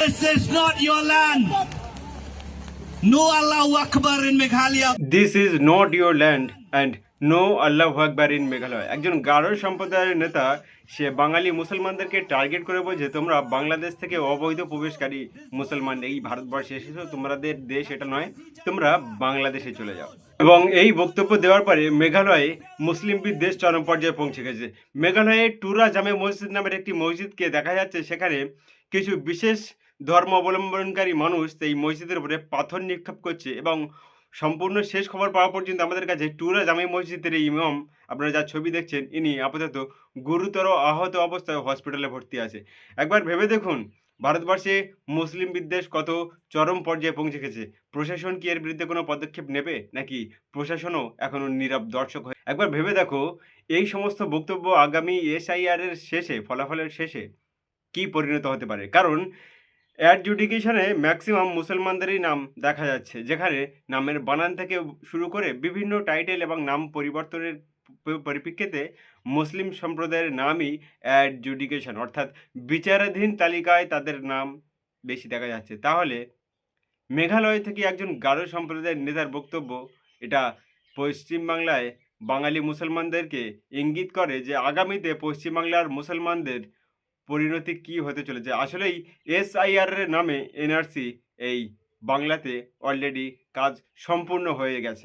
This is not your land. No Allahu Akbar in Meghalaya. This is not your land and no আল্লাহু আকবার in Meghalaya. একজন গারো সম্প্রদায়ের নেতা সে বাঙালি মুসলমানদেরকে টার্গেট করে বলছে, তোমরা বাংলাদেশ থেকে অবৈধ প্রবেশকারী মুসলমান এই ভারতবর্ষে এসেছো, তোমাদের দেশ এটা নয়, তোমরা বাংলাদেশে চলে যাও। এবং এই বক্তব্য দেওয়ার পরে মেঘালয়ে মুসলিম বিদ্বেষ চরম পর্যায়ে পৌঁছে গেছে। মেঘালয়ে টুরা জামে মসজিদ নামের একটি মসজিদকে দেখা যাচ্ছে সেখানে কিছু বিশেষ ধর্ম অবলম্বনকারী মানুষ এই মসজিদের উপরে পাথর নিক্ষেপ করছে এবং সম্পূর্ণ শেষ খবর পাওয়া পর্যন্ত আমাদের কাছে টুরা জামে মসজিদের এই ইমাম, আপনারা যা ছবি দেখছেন, ইনি আপাতত গুরুতর আহত অবস্থায় হসপিটালে ভর্তি আছে। একবার ভেবে দেখুন ভারতবর্ষে মুসলিম বিদ্বেষ কত চরম পর্যায়ে পৌঁছে গেছে। প্রশাসন কি এর বিরুদ্ধে কোনো পদক্ষেপ নেবে, নাকি প্রশাসনও এখনও নীরব দর্শক হয়ে? একবার ভেবে দেখো এই সমস্ত বক্তব্য আগামী এসআইআর এর শেষে, ফলাফলের শেষে কি পরিণত হতে পারে। কারণ অ্যাডজুডিকেশনে ম্যাক্সিমাম মুসলমানদেরই নাম দেখা যাচ্ছে, যেখানে নামের বানান থেকে শুরু করে বিভিন্ন টাইটেল এবং নাম পরিবর্তনের পরিপ্রেক্ষিতে মুসলিম সম্প্রদায়ের নামই অ্যাডজুডিকেশন, অর্থাৎ বিচারাধীন তালিকায় তাদের নাম বেশি দেখা যাচ্ছে। তাহলে মেঘালয় থেকে একজন গারো সম্প্রদায়ের নেতার বক্তব্য, এটা পশ্চিমবাংলায় বাঙালি মুসলমানদেরকে ইঙ্গিত করে যে আগামীতে পশ্চিমবাংলার মুসলমানদের পরিণতি কি হতে চলেছে। আসলেই এসআইআর এর নামে এনআরসি এই বাংলাতে অলরেডি কাজ সম্পূর্ণ হয়ে গেছে।